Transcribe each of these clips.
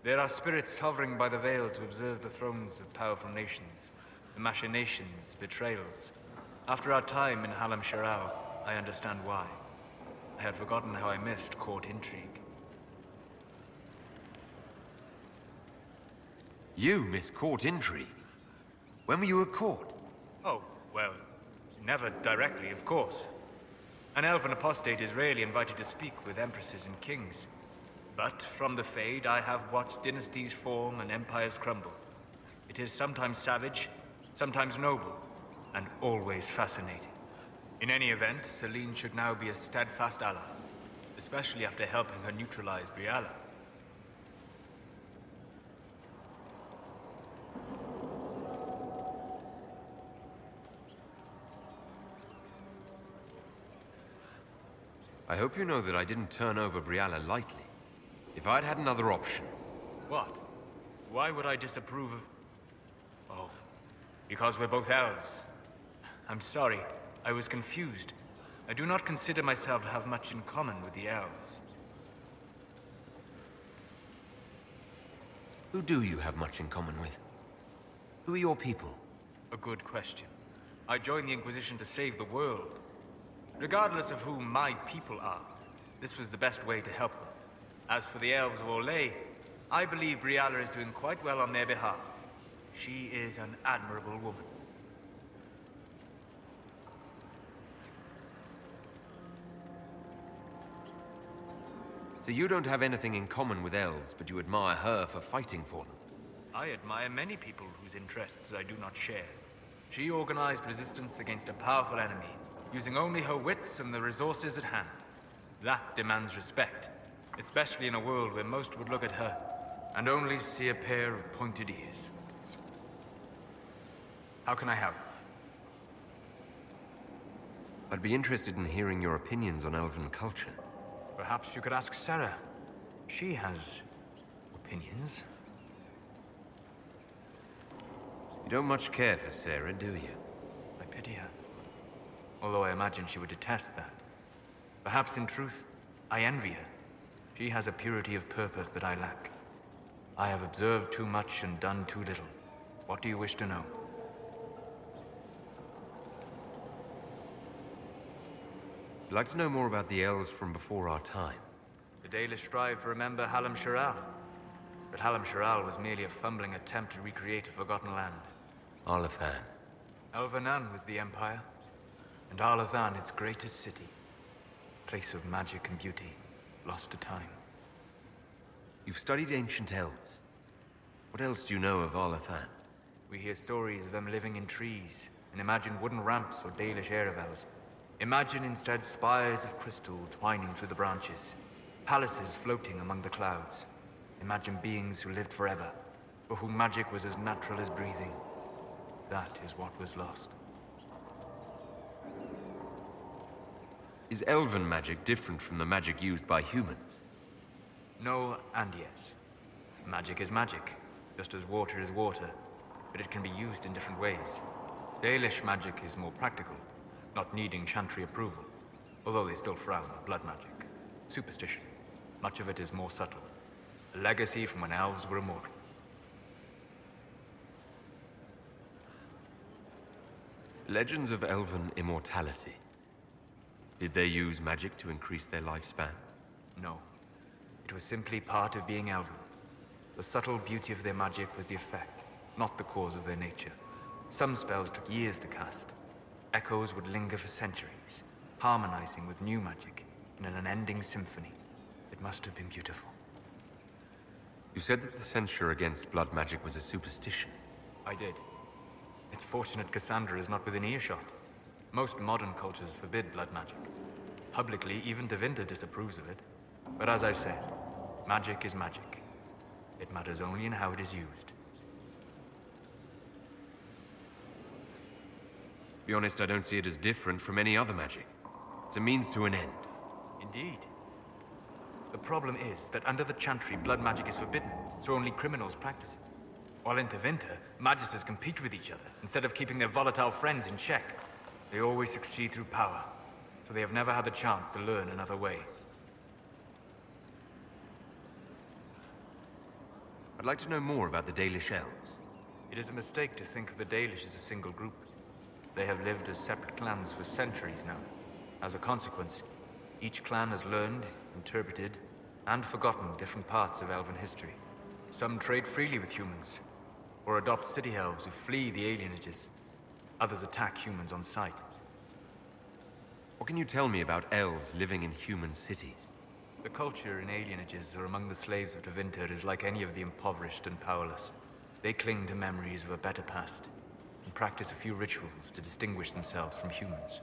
There are spirits hovering by the veil to observe the thrones of powerful nations, the machinations, betrayals. After our time in Halam Sharal, I understand why. I had forgotten how I missed court intrigue. You miss court intrigue? When were you at court? Oh, well, never directly, of course. An elven apostate is rarely invited to speak with empresses and kings. But from the Fade, I have watched dynasties form and empires crumble. It is sometimes savage, sometimes noble, and always fascinating. In any event, Celine should now be a steadfast ally, especially after helping her neutralize Briala. I hope you know that I didn't turn over Briala lightly. If I'd had another option... What? Why would I disapprove of... Oh, because we're both elves. I'm sorry, I was confused. I do not consider myself to have much in common with the elves. Who do you have much in common with? Who are your people? A good question. I joined the Inquisition to save the world. Regardless of who my people are, this was the best way to help them. As for the elves of Orlais, I believe Briala is doing quite well on their behalf. She is an admirable woman. So you don't have anything in common with elves, but you admire her for fighting for them? I admire many people whose interests I do not share. She organized resistance against a powerful enemy, using only her wits and the resources at hand. That demands respect, especially in a world where most would look at her and only see a pair of pointed ears. How can I help? I'd be interested in hearing your opinions on elven culture. Perhaps you could ask Sarah. She has opinions. You don't much care for Sarah, do you? I pity her. Although I imagine she would detest that. Perhaps in truth, I envy her. She has a purity of purpose that I lack. I have observed too much and done too little. What do you wish to know? I'd like to know more about the elves from before our time. The Dalish strive to remember Halam Sharal. But Halam Sharal was merely a fumbling attempt to recreate a forgotten land. Arlathan. Elvanan was the Empire, and Arlathan its greatest city. Place of magic and beauty, lost to time. You've studied ancient elves. What else do you know of Arlathan? We hear stories of them living in trees, and imagine wooden ramps or Dalish Erebels. Imagine instead spires of crystal twining through the branches, palaces floating among the clouds. Imagine beings who lived forever, for whom magic was as natural as breathing. That is what was lost. Is elven magic different from the magic used by humans? No and yes. Magic is magic, just as water is water, but it can be used in different ways. Dalish magic is more practical, not needing chantry approval, although they still frown on blood magic. Superstition. Much of it is more subtle. A legacy from when elves were immortal. Legends of elven immortality. Did they use magic to increase their lifespan? No. It was simply part of being elven. The subtle beauty of their magic was the effect, not the cause of their nature. Some spells took years to cast. Echoes would linger for centuries, harmonizing with new magic in an unending symphony. It must have been beautiful. You said that the censure against blood magic was a superstition. I did. It's fortunate Cassandra is not within earshot. Most modern cultures forbid blood magic. Publicly, even Devinter disapproves of it. But as I said, magic is magic. It matters only in how it is used. To be honest, I don't see it as different from any other magic. It's a means to an end. Indeed. The problem is that under the Chantry, blood magic is forbidden, so only criminals practice it. While in Tevinter, magisters compete with each other, instead of keeping their volatile friends in check. They always succeed through power, so they have never had the chance to learn another way. I'd like to know more about the Dalish elves. It is a mistake to think of the Dalish as a single group. They have lived as separate clans for centuries now. As a consequence, each clan has learned, interpreted, and forgotten different parts of elven history. Some trade freely with humans, or adopt city elves who flee the alienages. Others attack humans on sight. What can you tell me about elves living in human cities? The culture in alienages or among the slaves of Tevinter is like any of the impoverished and powerless. They cling to memories of a better past, and practice a few rituals to distinguish themselves from humans.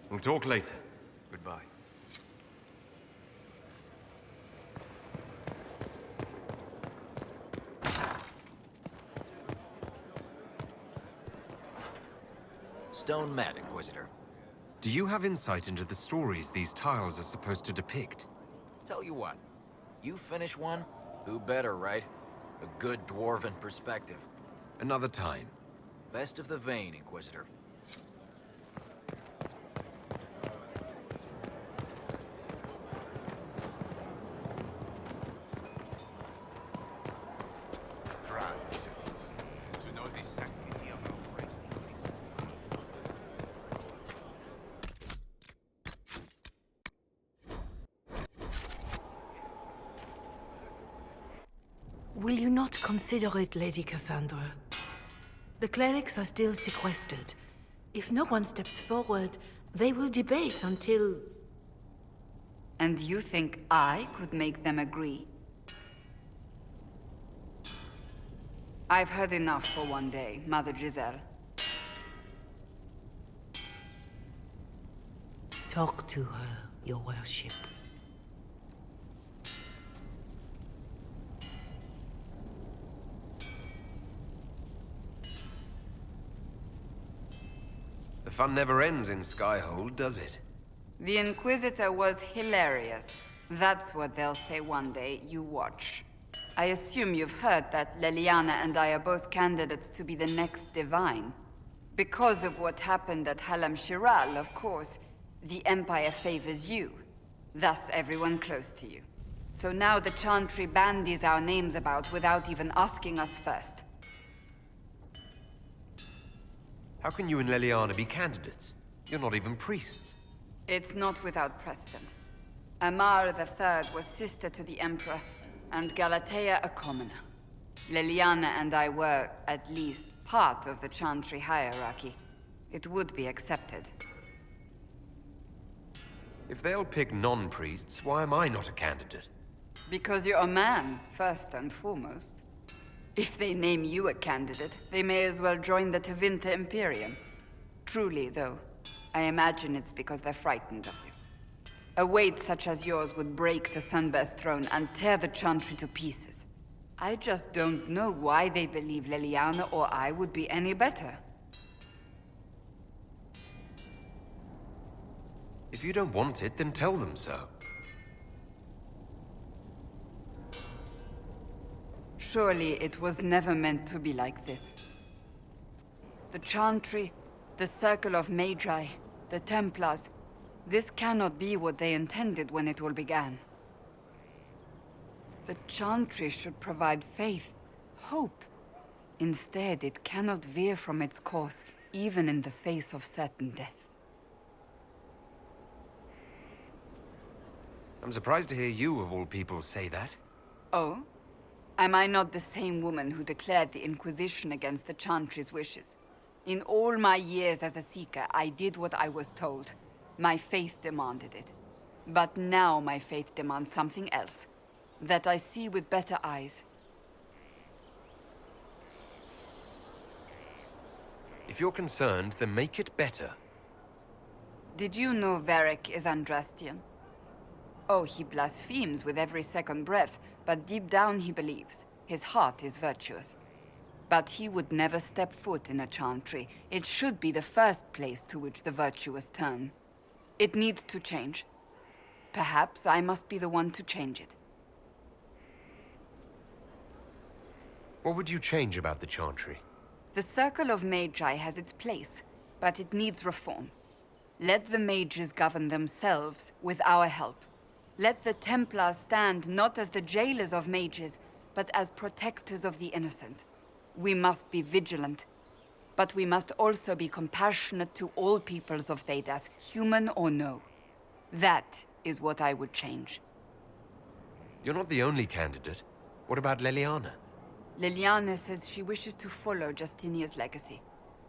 We'll talk later. Goodbye. Stone Mat, Inquisitor. Do you have insight into the stories these tiles are supposed to depict? Tell you what, you finish one, who better, right? A good dwarven perspective. Another time. Best of the vein, Inquisitor. Will you not consider it, Lady Cassandra? The clerics are still sequestered. If no one steps forward, they will debate until... And you think I could make them agree? I've heard enough for one day, Mother Giselle. Talk to her, your worship. The fun never ends in Skyhold, does it? The Inquisitor was hilarious. That's what they'll say one day, you watch. I assume you've heard that Leliana and I are both candidates to be the next Divine. Because of what happened at Halam Shiral, of course, the Empire favors you. Thus everyone close to you. So now the Chantry bandies our names about without even asking us first. How can you and Leliana be candidates? You're not even priests. It's not without precedent. Amar III was sister to the Emperor, and Galatea a commoner. Leliana and I were, at least, part of the Chantry hierarchy. It would be accepted. If they'll pick non-priests, why am I not a candidate? Because you're a man, first and foremost. If they name you a candidate, they may as well join the Tevinter Imperium. Truly, though, I imagine it's because they're frightened of you. A weight such as yours would break the Sunbear's throne and tear the Chantry to pieces. I just don't know why they believe Leliana or I would be any better. If you don't want it, then tell them so. Surely it was never meant to be like this. The Chantry, the Circle of Magi, the Templars, this cannot be what they intended when it all began. The Chantry should provide faith, hope. Instead, it cannot veer from its course, even in the face of certain death. I'm surprised to hear you, of all people, say that. Oh? Am I not the same woman who declared the Inquisition against the Chantry's wishes? In all my years as a Seeker, I did what I was told. My faith demanded it. But now my faith demands something else. That I see with better eyes. If you're concerned, then make it better. Did you know Varric is Andrastian? Oh, he blasphemes with every second breath, but deep down he believes. His heart is virtuous. But he would never step foot in a Chantry. It should be the first place to which the virtuous turn. It needs to change. Perhaps I must be the one to change it. What would you change about the Chantry? The Circle of Magi has its place, but it needs reform. Let the mages govern themselves with our help. Let the Templars stand not as the jailers of mages, but as protectors of the innocent. We must be vigilant, but we must also be compassionate to all peoples of Thedas, human or no. That is what I would change. You're not the only candidate. What about Leliana? Liliana says she wishes to follow Justinia's legacy,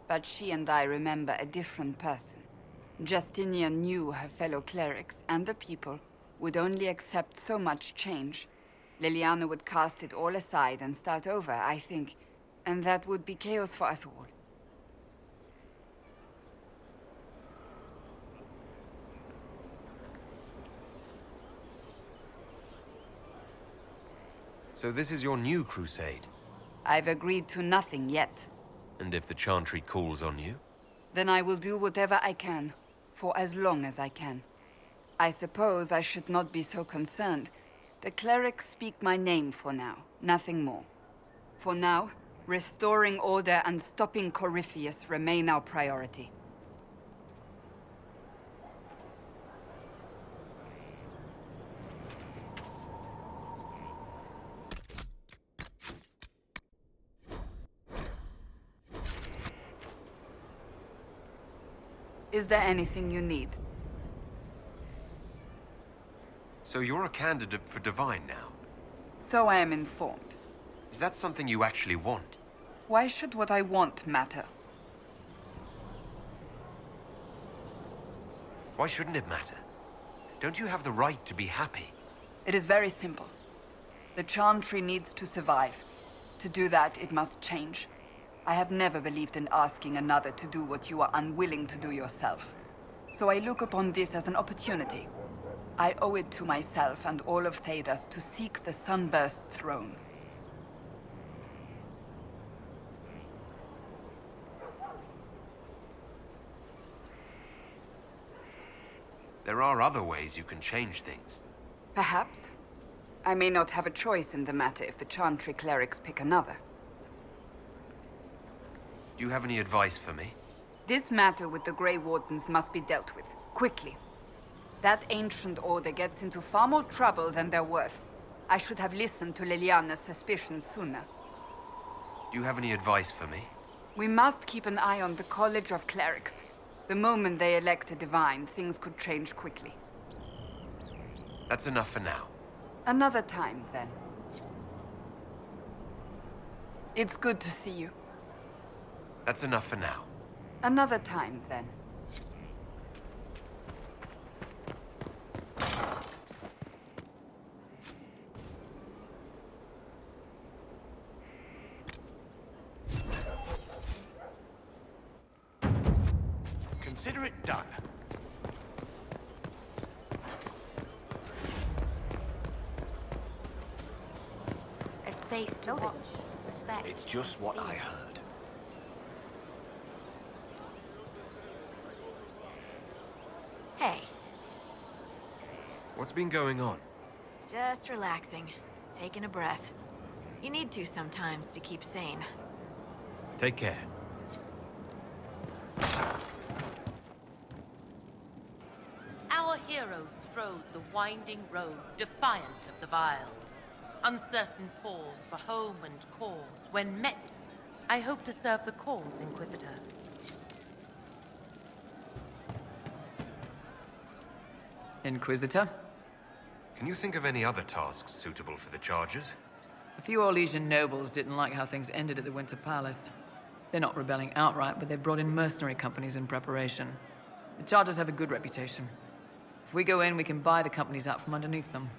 but she and I remember a different person. Justinia knew her fellow clerics and the people would only accept so much change. Liliana would cast it all aside and start over, I think, and that would be chaos for us all. So this is your new crusade? I've agreed to nothing yet. And if the Chantry calls on you? Then I will do whatever I can, for as long as I can. I suppose I should not be so concerned. The clerics speak my name for now, nothing more. For now, restoring order and stopping Corypheus remain our priority. Is there anything you need? So you're a candidate for Divine now? So I am informed. Is that something you actually want? Why should what I want matter? Why shouldn't it matter? Don't you have the right to be happy? It is very simple. The Chantry needs to survive. To do that, it must change. I have never believed in asking another to do what you are unwilling to do yourself. So I look upon this as an opportunity. I owe it to myself and all of Thedas to seek the Sunburst throne. There are other ways you can change things. Perhaps. I may not have a choice in the matter if the Chantry clerics pick another. Do you have any advice for me? This matter with the Grey Wardens must be dealt with, quickly. That ancient order gets into far more trouble than they're worth. I should have listened to Liliana's suspicions sooner. Do you have any advice for me? We must keep an eye on the College of Clerics. The moment they elect a divine, things could change quickly. That's enough for now. Another time, then. It's good to see you. That's enough for now. Another time, then. Consider it done. A space to watch, respect. It's just what I heard. Hey, What's been going on? just relaxing, taking a breath. You need to sometimes to keep sane. Take care. Our heroes strode the winding road, defiant of the vile. Uncertain pause for home and cause. When met, I hope to serve the cause, Inquisitor. Inquisitor? Can you think of any other tasks suitable for the Chargers? A few Orlesian nobles didn't like how things ended at the Winter Palace. They're not rebelling outright, but they've brought in mercenary companies in preparation. The Chargers have a good reputation. If we go in, we can buy the companies out from underneath them.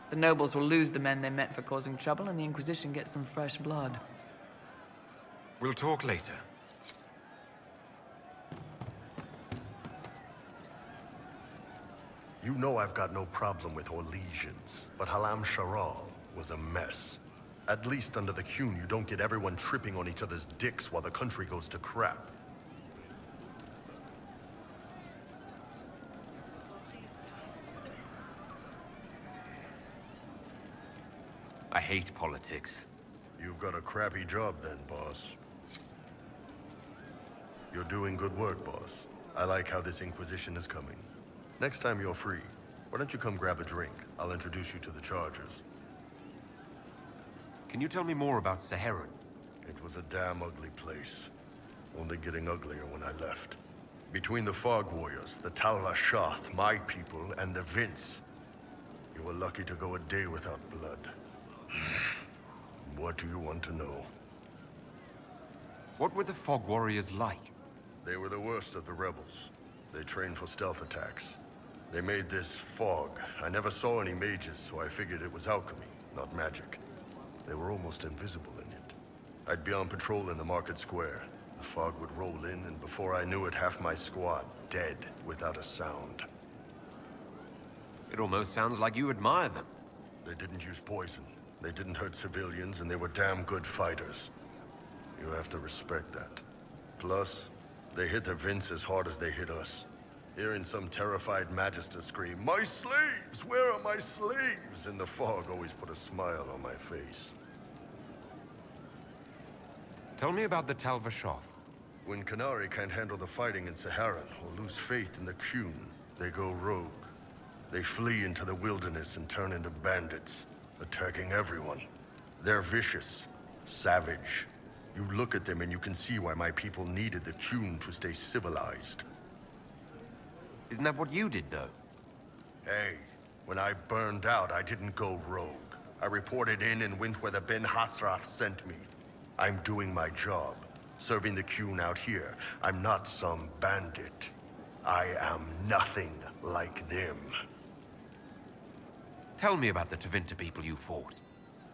The nobles will lose the men they meant for causing trouble, and the Inquisition gets some fresh blood. We'll talk later. You know I've got no problem with Orlesians, but Halam Sharal was a mess. At least under the Qun, you don't get everyone tripping on each other's dicks while the country goes to crap. I hate politics. You've got a crappy job then, boss. You're doing good work, boss. I like how this Inquisition is coming. Next time you're free, why don't you come grab a drink? I'll introduce you to the Chargers. Can you tell me more about Saharan? It was a damn ugly place. Only getting uglier when I left. Between the Fog Warriors, the Talva Shoth, my people, and the Vince. You were lucky to go a day without blood. What do you want to know? What were the Fog Warriors like? They were the worst of the rebels. They trained for stealth attacks. They made this fog. I never saw any mages, so I figured it was alchemy, not magic. They were almost invisible in it. I'd be on patrol in the market square. The fog would roll in, and before I knew it, half my squad dead without a sound. It almost sounds like you admire them. They didn't use poison. They didn't hurt civilians, and they were damn good fighters. You have to respect that. Plus, they hit the Vince as hard as they hit us. Hearing some terrified Magister scream, "My slaves! Where are my slaves?" in the fog always put a smile on my face. Tell me about the Talva Shoth. When Qunari can't handle the fighting in Saharan or lose faith in the Qun, they go rogue. They flee into the wilderness and turn into bandits, attacking everyone. They're vicious, savage. You look at them and you can see why my people needed the Qun to stay civilized. Isn't that what you did, though? Hey, when I burned out, I didn't go rogue. I reported in and went where the Ben Hasrath sent me. I'm doing my job, serving the Qun out here. I'm not some bandit. I am nothing like them. Tell me about the Tevinter people you fought.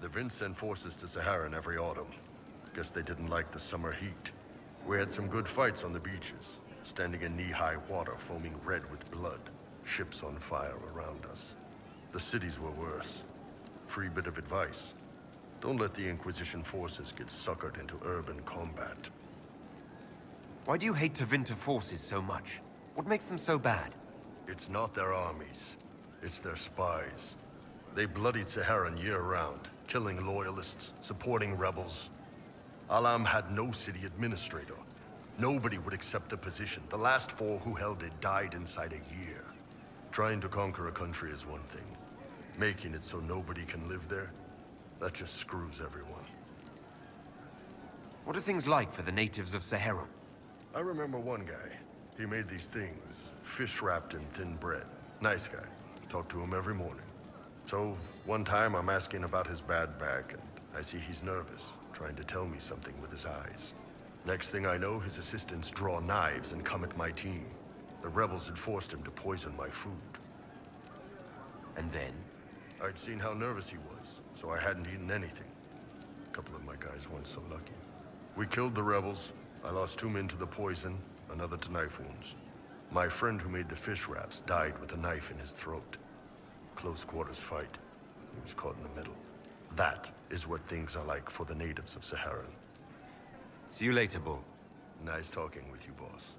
The Vince sent forces to Saharan every autumn. Guess they didn't like the summer heat. We had some good fights on the beaches, standing in knee-high water foaming red with blood, ships on fire around us. The cities were worse. Free bit of advice. Don't let the Inquisition forces get suckered into urban combat. Why do you hate Tevinter forces so much? What makes them so bad? It's not their armies. It's their spies. They bloodied Saharan year-round, killing loyalists, supporting rebels. Alam had no city administrator. Nobody would accept the position. The last 4 who held it died inside a year. Trying to conquer a country is one thing. Making it so nobody can live there, that just screws everyone. What are things like for the natives of Saharan? I remember one guy. He made these things, fish wrapped in thin bread. Nice guy. Talked to him every morning. So, one time I'm asking about his bad back, and I see he's nervous, trying to tell me something with his eyes. Next thing I know, his assistants draw knives and come at my team. The rebels had forced him to poison my food. And then? I'd seen how nervous he was, so I hadn't eaten anything. A couple of my guys weren't so lucky. We killed the rebels. I lost 2 men to the poison, another to knife wounds. My friend who made the fish wraps died with a knife in his throat. Close quarters fight. He was caught in the middle. That is what things are like for the natives of Saharan. See you later, Bull. Nice talking with you, boss.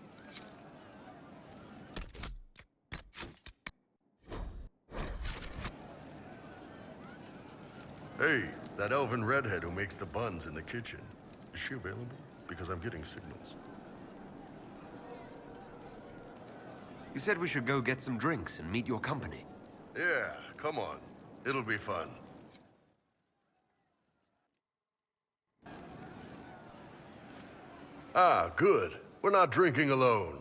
Hey, that elven redhead who makes the buns in the kitchen. Is she available? Because I'm getting signals. You said we should go get some drinks and meet your company. Yeah, come on. It'll be fun. Ah, good. We're not drinking alone.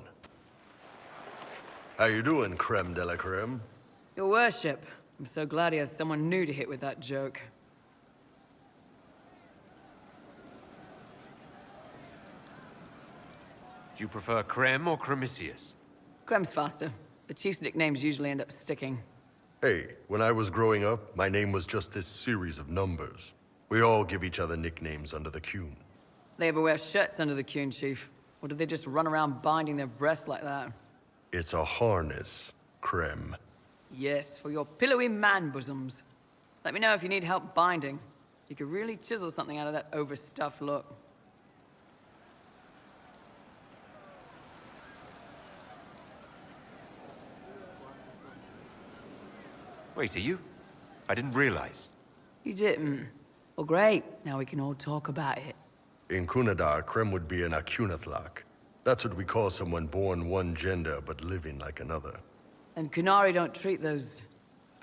How you doing, creme de la creme? Your worship. I'm so glad he has someone new to hit with that joke. Do you prefer Creme or Cremisius? Crem's faster. The chief's nicknames usually end up sticking. Hey, when I was growing up, my name was just this series of numbers. We all give each other nicknames under the Qun. They ever wear shirts under the Qun, Chief? Or do they just run around binding their breasts like that? It's a harness, creme. Yes, for your pillowy man bosoms. Let me know if you need help binding. You could really chisel something out of that overstuffed look. Wait, are you? I didn't realize. You didn't? Well, great. Now we can all talk about it. In Kunadar, creme would be an Akunatlak. That's what we call someone born one gender but living like another. And Qunari don't treat those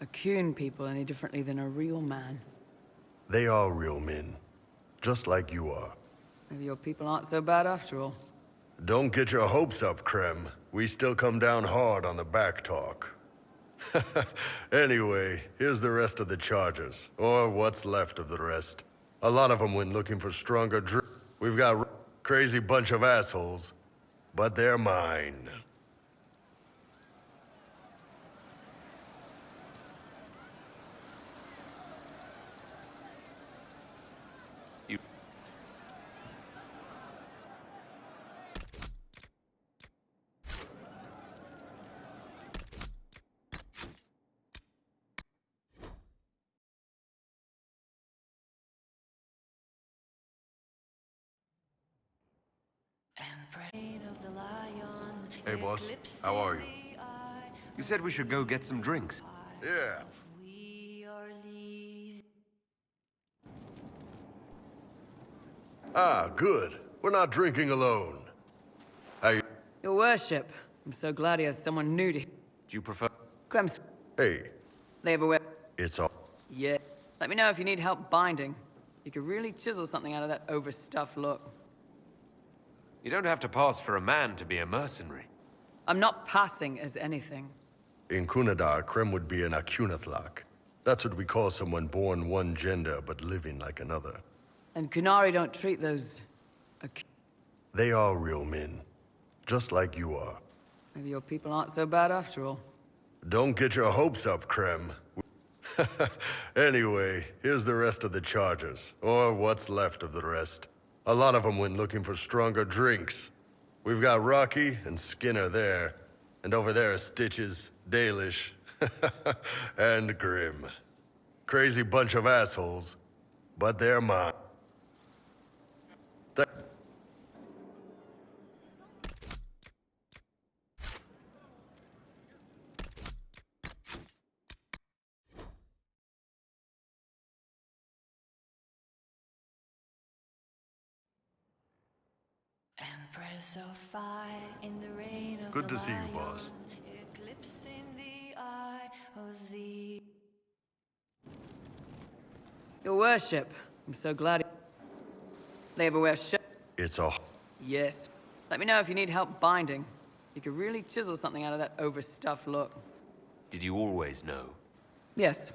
Akun people any differently than a real man. They are real men. Just like you are. Maybe your people aren't so bad after all. Don't get your hopes up, Krem. We still come down hard on the back talk. Anyway, here's the rest of the charges. Or what's left of the rest. A lot of them went looking for stronger We've got a crazy bunch of assholes. But they're mine. Hey, boss. How are you? You said we should go get some drinks. Yeah. Ah, good. We're not drinking alone. How you... Your worship. I'm so glad he has someone new to... Do you prefer... Krems, Hey, they ever wear... it's all... Yeah. Let me know if you need help binding. You could really chisel something out of that overstuffed look. You don't have to pass for a man to be a mercenary. I'm not passing as anything. In Kunadar, Krem would be an Akunathlak. That's what we call someone born one gender but living like another. And Kunari don't treat those... They are real men. Just like you are. Maybe your people aren't so bad after all. Don't get your hopes up, Krem. Anyway, here's the rest of the charges. Or what's left of the rest. A lot of them went looking for stronger drinks. We've got Rocky and Skinner there. And over there are Stitches, Dalish, and Grim. Crazy bunch of assholes, but they're mine. Empress of fire in the rain of Good the to see you, lion, boss. eclipsed in the eye of the... Your worship. I'm so glad they ever wear It's a... Yes. Let me know if you need help binding. You could really chisel something out of that overstuffed look. Did you always know? Yes.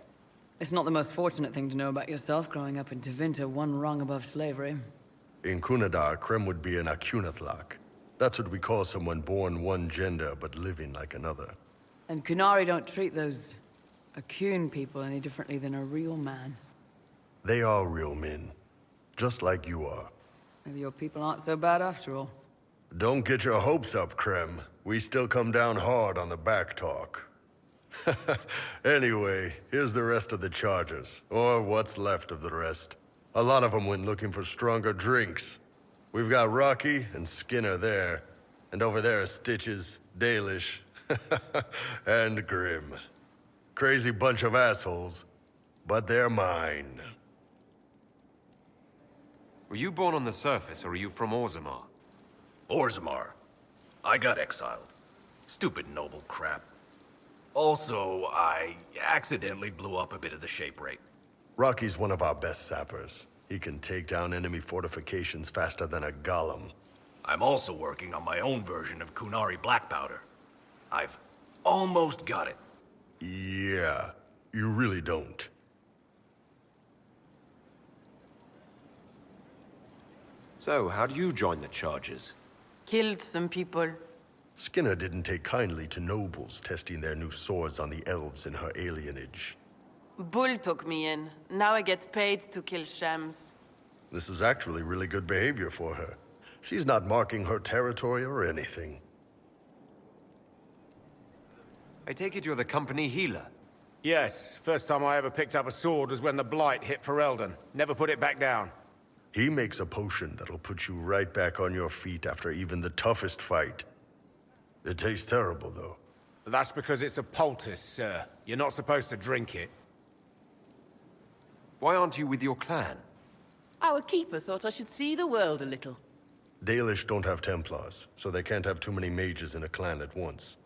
It's not the most fortunate thing to know about yourself growing up in Tevinter, one rung above slavery. In Kunadar, Krem would be an Akunathlak. That's what we call someone born one gender but living like another. And Kunari don't treat those Akun people any differently than a real man. They are real men. Just like you are. Maybe your people aren't so bad after all. Don't get your hopes up, Krem. We still come down hard on the back talk. Anyway, here's the rest of the charges. Or what's left of the rest. A lot of them went looking for stronger drinks. We've got Rocky and Skinner there. And over there are Stitches, Dalish, and Grim. Crazy bunch of assholes, but they're mine. Were you born on the surface, or are you from Orzammar? Orzammar. I got exiled. Stupid noble crap. Also, I accidentally blew up a bit of the shape rate. Rocky's one of our best sappers. He can take down enemy fortifications faster than a golem. I'm also working on my own version of Kunari black powder. I've almost got it. Yeah, you really don't. So, how do you join the charges? Killed some people. Skinner didn't take kindly to nobles testing their new swords on the elves in her alienage. Bull took me in. Now I get paid to kill shams. This is actually really good behavior for her. She's not marking her territory or anything. I take it you're the company healer? Yes. First time I ever picked up a sword was when the Blight hit Ferelden. Never put it back down. He makes a potion that'll put you right back on your feet after even the toughest fight. It tastes terrible, though. That's because it's a poultice, sir. You're not supposed to drink it. Why aren't you with your clan? Our keeper thought I should see the world a little. Dalish don't have Templars, so they can't have too many mages in a clan at once.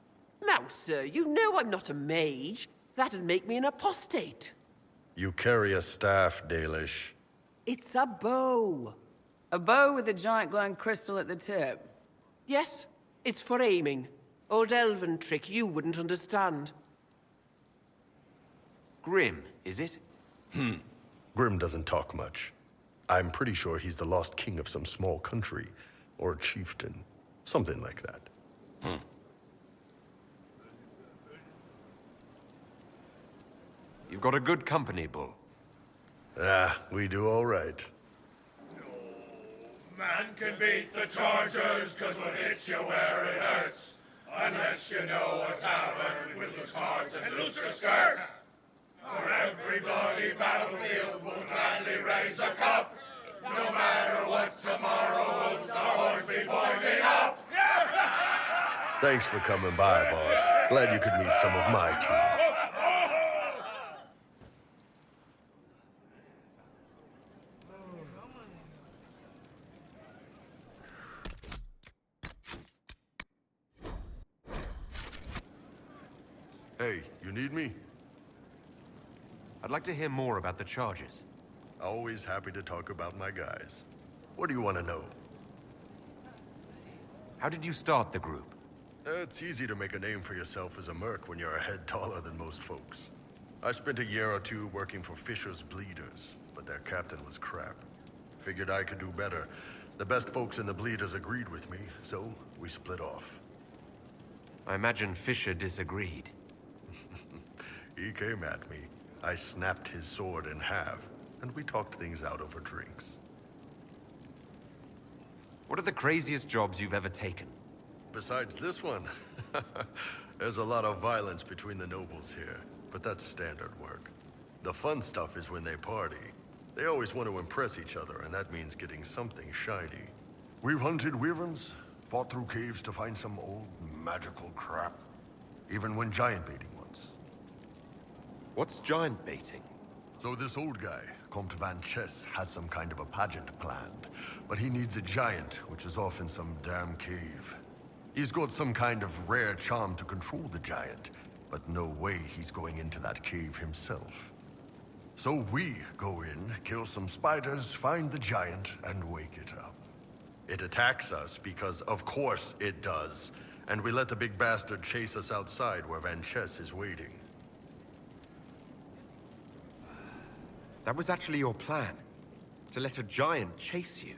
Now, sir, you know I'm not a mage. That'd make me an apostate. You carry a staff, Dalish. It's a bow. A bow with a giant glowing crystal at the tip. Yes, it's for aiming. Old elven trick you wouldn't understand. Grim, is it? Grim doesn't talk much. I'm pretty sure he's the lost king of some small country, or a chieftain. Something like that. You've got a good company, Bull. Ah, we do all right. Man can beat the Chargers, cause we'll hit you where it hurts. Unless you know a tavern with loose cards and looser skirts. For every bloody battlefield we'll gladly raise a cup. No matter what tomorrow holds, our horns be pointing up. Thanks for coming by, boss. Glad you could meet some of my team. Hey, you need me? I'd like to hear more about the charges. Always happy to talk about my guys. What do you want to know? How did you start the group? It's easy to make a name for yourself as a merc when you're a head taller than most folks. I spent a year or two working for Fisher's Bleeders, but their captain was crap. Figured I could do better. The best folks in the Bleeders agreed with me, so we split off. I imagine Fisher disagreed. He came at me. I snapped his sword in half, and we talked things out over drinks. What are the craziest jobs you've ever taken? Besides this one, there's a lot of violence between the nobles here, but that's standard work. The fun stuff is when they party. They always want to impress each other, and that means getting something shiny. We've hunted wyverns, fought through caves to find some old magical crap. Even went giant baiting once. What's giant baiting? So this old guy, Comte Van Chess, has some kind of a pageant planned, but he needs a giant, which is off in some damn cave. He's got some kind of rare charm to control the giant, but no way he's going into that cave himself. So we go in, kill some spiders, find the giant, and wake it up. It attacks us because, of course, it does, and we let the big bastard chase us outside where Van Chess is waiting. That was actually your plan? To let a giant chase you?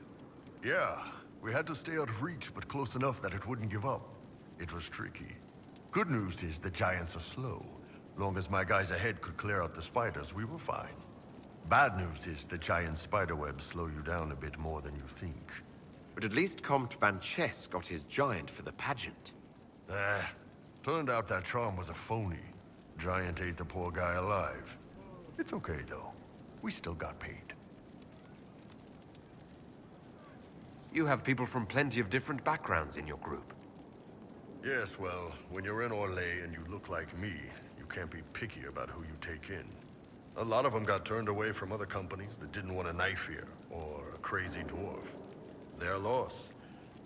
Yeah, we had to stay out of reach, but close enough that it wouldn't give up. It was tricky. Good news is the giants are slow. Long as my guys ahead could clear out the spiders, we were fine. Bad news is the giant spiderwebs slow you down a bit more than you think. But at least Comte Van Chess got his giant for the pageant. Turned out that charm was a phony. Giant ate the poor guy alive. It's okay, though. We still got paid. You have people from plenty of different backgrounds in your group. Yes, well, when you're in Orlais and you look like me, you can't be picky about who you take in. A lot of them got turned away from other companies that didn't want a knife here, or a crazy dwarf. Their loss.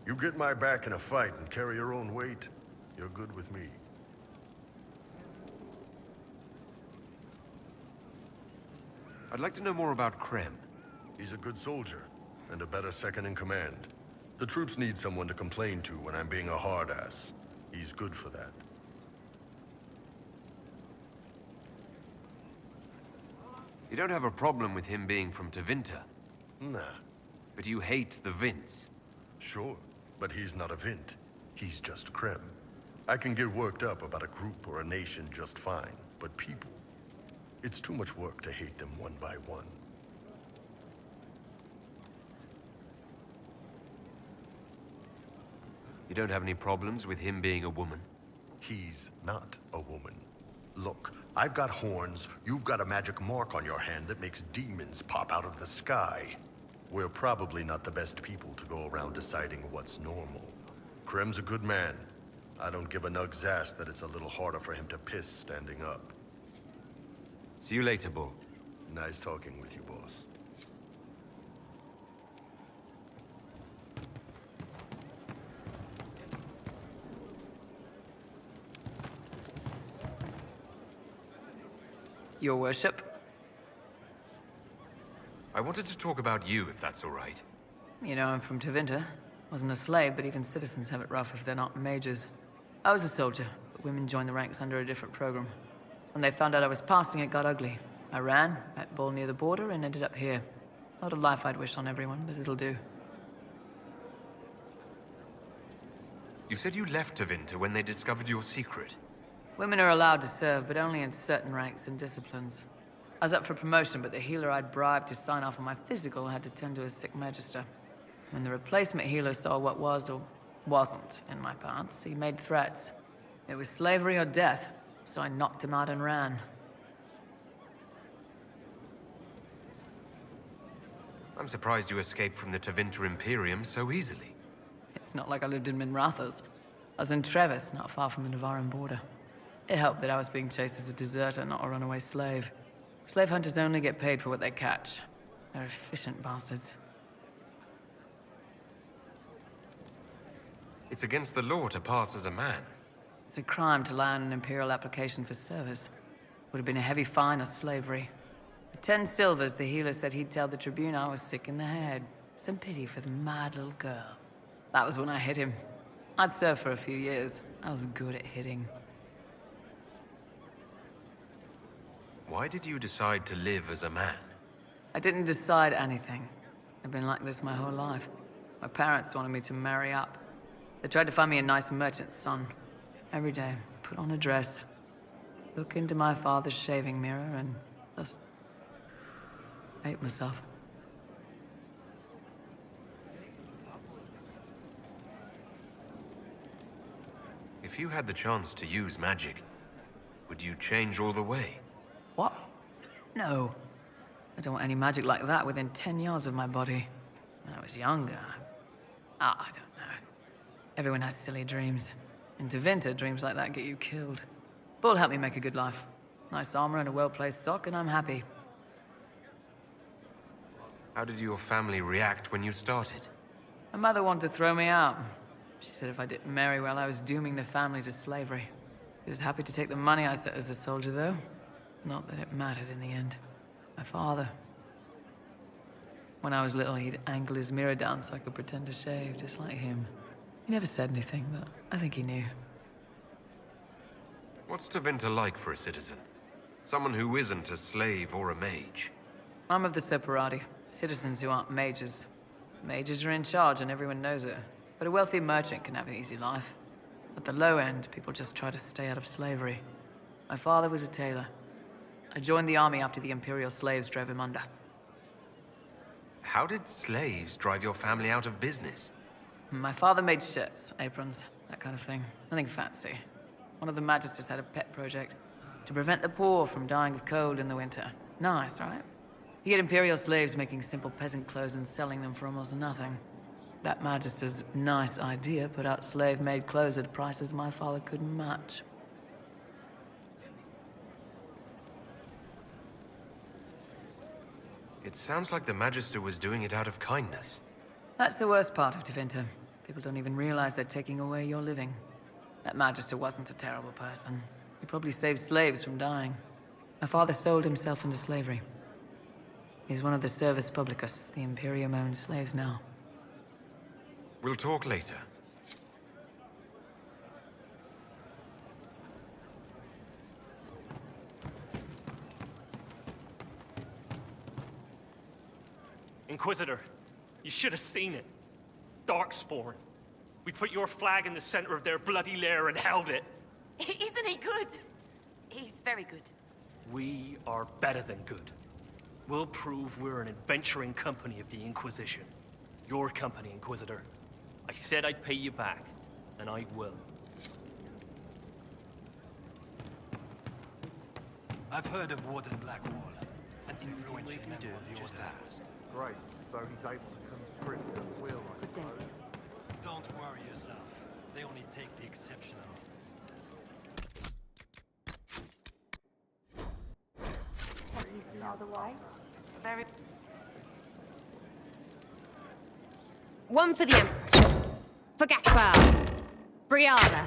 You get my back in a fight and carry your own weight, you're good with me. I'd like to know more about Krem. He's a good soldier, and a better second-in-command. The troops need someone to complain to when I'm being a hard-ass. He's good for that. You don't have a problem with him being from Tevinter? Nah. But you hate the Vints? Sure, but he's not a Vint. He's just Krem. I can get worked up about a group or a nation just fine, but people... It's too much work to hate them one by one. You don't have any problems with him being a woman? He's not a woman. Look, I've got horns, you've got a magic mark on your hand that makes demons pop out of the sky. We're probably not the best people to go around deciding what's normal. Krem's a good man. I don't give a nug's ass that it's a little harder for him to piss standing up. See you later, Bull. Nice talking with you, boss. Your worship? I wanted to talk about you, if that's all right. You know, I'm from Tevinter. Wasn't a slave, but even citizens have it rough if they're not mages. I was a soldier, but women joined the ranks under a different program. When they found out I was passing, it got ugly. I ran, met Bull near the border, and ended up here. Not a life I'd wish on everyone, but it'll do. You said you left Tevinter when they discovered your secret. Women are allowed to serve, but only in certain ranks and disciplines. I was up for promotion, but the healer I'd bribed to sign off on my physical had to tend to a sick magister. When the replacement healer saw what was or wasn't in my paths, he made threats. It was slavery or death, so I knocked him out and ran. I'm surprised you escaped from the Tevinter Imperium so easily. It's not like I lived in Minrathous. I was in Trevis, not far from the Navaran border. It helped that I was being chased as a deserter, not a runaway slave. Slave hunters only get paid for what they catch. They're efficient bastards. It's against the law to pass as a man. It's a crime to lie on an Imperial application for service. Would have been a heavy fine or slavery. For 10 silvers, the healer said he'd tell the Tribune I was sick in the head. Some pity for the mad little girl. That was when I hit him. I'd served for a few years. I was good at hitting. Why did you decide to live as a man? I didn't decide anything. I've been like this my whole life. My parents wanted me to marry up. They tried to find me a nice merchant's son. Every day, put on a dress, look into my father's shaving mirror, and just hate myself. If you had the chance to use magic, would you change all the way? What? No. I don't want any magic like that within 10 yards of my body. When I was younger, I don't know. Everyone has silly dreams. In Tevinter, dreams like that get you killed. Bull helped me make a good life. Nice armor and a well-placed sock, and I'm happy. How did your family react when you started? My mother wanted to throw me out. She said if I didn't marry well, I was dooming the family to slavery. She was happy to take the money I set as a soldier, though. Not that it mattered in the end. My father. When I was little, he'd angle his mirror down so I could pretend to shave, just like him. He never said anything, but I think he knew. What's Tevinter like for a citizen? Someone who isn't a slave or a mage? I'm of the Separati, citizens who aren't mages. Mages are in charge and everyone knows it. But a wealthy merchant can have an easy life. At the low end, people just try to stay out of slavery. My father was a tailor. I joined the army after the Imperial slaves drove him under. How did slaves drive your family out of business? My father made shirts, aprons, that kind of thing. Nothing fancy. One of the magisters had a pet project to prevent the poor from dying of cold in the winter. Nice, right? He had Imperial slaves making simple peasant clothes and selling them for almost nothing. That magister's nice idea put out slave-made clothes at prices my father couldn't match. It sounds like the Magister was doing it out of kindness. That's the worst part of Tevinter. People don't even realize they're taking away your living. That Magister wasn't a terrible person. He probably saved slaves from dying. My father sold himself into slavery. He's one of the Servus Publicus, the Imperium-owned slaves now. We'll talk later. Inquisitor, you should have seen it. Darkspawn. We put your flag in the center of their bloody lair and held it. Isn't he good? He's very good. We are better than good. We'll prove we're an adventuring company of the Inquisition. Your company, Inquisitor. I said I'd pay you back, and I will. I've heard of Warden Blackwall, an influential member of your dad. Great, so he's able to come through with a will, I suppose. Don't worry yourself. They only take the exceptional. Very. One for the Empress. For Gaspar. Brianna.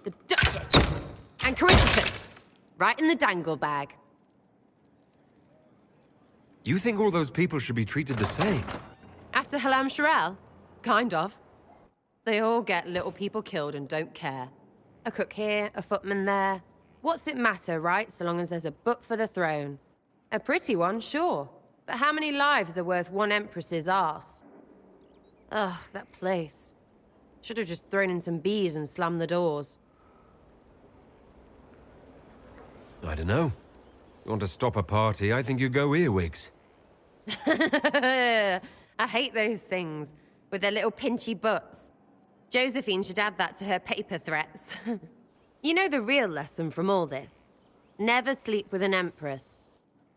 The Duchess. And Caritas. Right in the dangle bag. You think all those people should be treated the same? After Halam Sharel? Kind of. They all get little people killed and don't care. A cook here, a footman there. What's it matter, right? So long as there's a butt for the throne. A pretty one, sure. But how many lives are worth one empress's arse? Ugh, that place. Should have just thrown in some bees and slammed the doors. I don't know. You want to stop a party, I think you go earwigs. I hate those things, with their little pinchy butts. Josephine should add that to her paper threats. You know the real lesson from all this? Never sleep with an empress.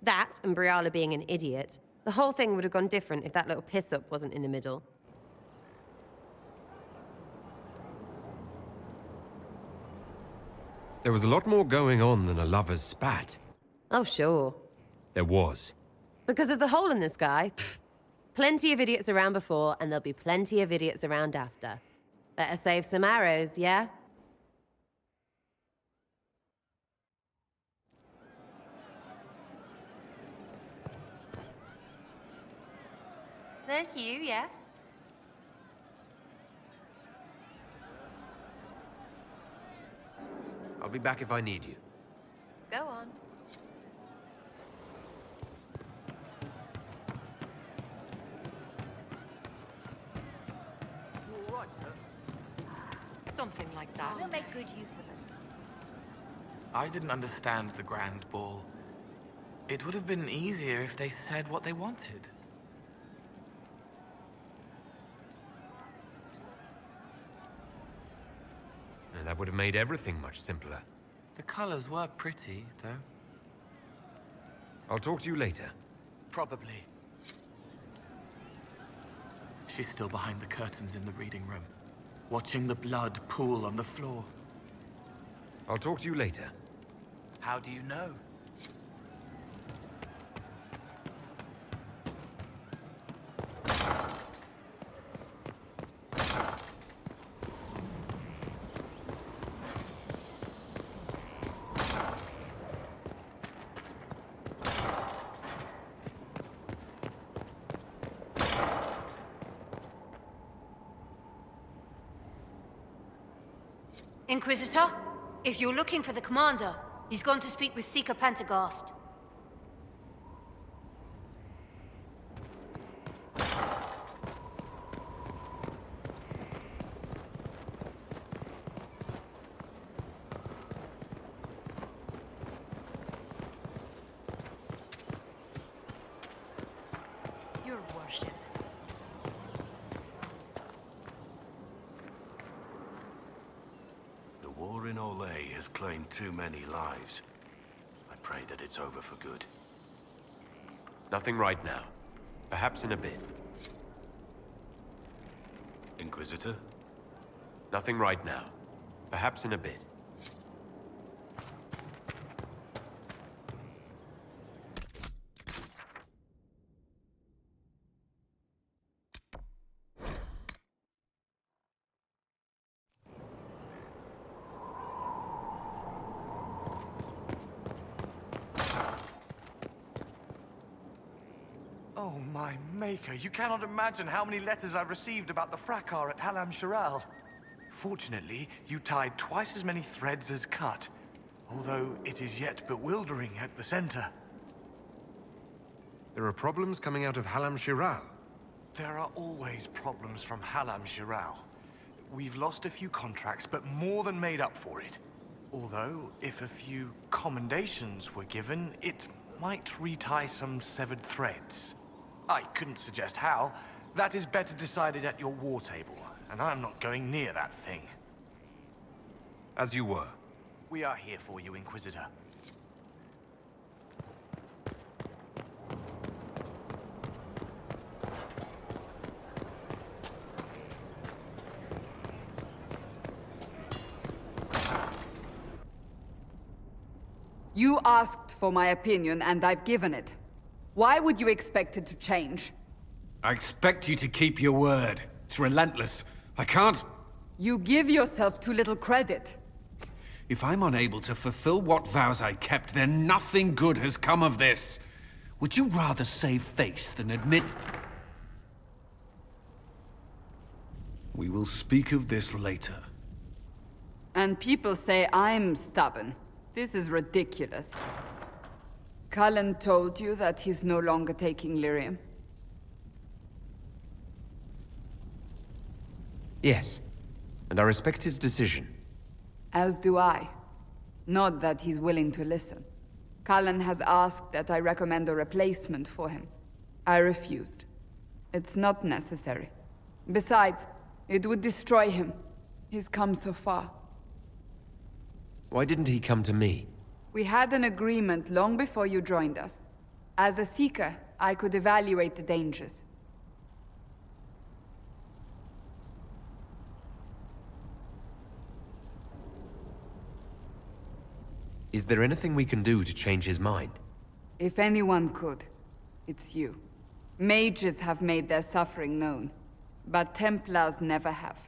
That, and Briala being an idiot. The whole thing would have gone different if that little piss-up wasn't in the middle. There was a lot more going on than a lover's spat. Oh, sure. There was. Because of the hole in the sky, plenty of idiots around before, and there'll be plenty of idiots around after. Better save some arrows, yeah? There's you, yes? I'll be back if I need you. Go on. Something like that. We'll make good use of it. I didn't understand the Grand Ball. It would have been easier if they said what they wanted. And that would have made everything much simpler. The colors were pretty, though. I'll talk to you later. Probably. She's still behind the curtains in the reading room, watching the blood pool on the floor. I'll talk to you later. How do you know? Inquisitor, if you're looking for the commander, he's gone to speak with Seeker Pentagast. Your worship. The war in Olay has claimed too many lives. I pray that it's over for good. Nothing right now. Perhaps in a bit. Inquisitor? Nothing right now. Perhaps in a bit. Oh, my maker, you cannot imagine how many letters I've received about the fracas at Halam Sharel. Fortunately, you tied twice as many threads as cut, although it is yet bewildering at the center. There are problems coming out of Halam Sharel. There are always problems from Halam Sharel. We've lost a few contracts, but more than made up for it. Although, if a few commendations were given, it might retie some severed threads. I couldn't suggest how. That is better decided at your war table, and I'm not going near that thing. As you were. We are here for you, Inquisitor. You asked for my opinion, and I've given it. Why would you expect it to change? I expect you to keep your word. It's relentless. I can't... You give yourself too little credit. If I'm unable to fulfill what vows I kept, then nothing good has come of this. Would you rather save face than admit... We will speak of this later. And people say I'm stubborn. This is ridiculous. Cullen told you that he's no longer taking lyrium? Yes, and I respect his decision. As do I. Not that he's willing to listen. Cullen has asked that I recommend a replacement for him. I refused. It's not necessary. Besides, it would destroy him. He's come so far. Why didn't he come to me? We had an agreement long before you joined us. As a Seeker, I could evaluate the dangers. Is there anything we can do to change his mind? If anyone could, it's you. Mages have made their suffering known, but Templars never have.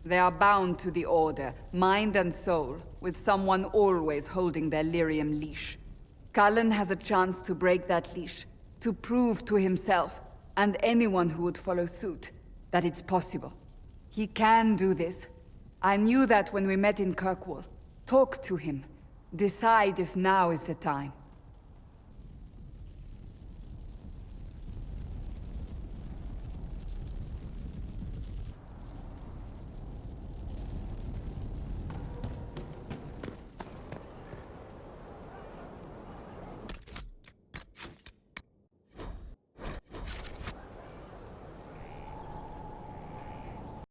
They are bound to the Order, mind and soul, with someone always holding their lyrium leash. Cullen has a chance to break that leash, to prove to himself, and anyone who would follow suit, that it's possible. He can do this. I knew that when we met in Kirkwall. Talk to him. Decide if now is the time.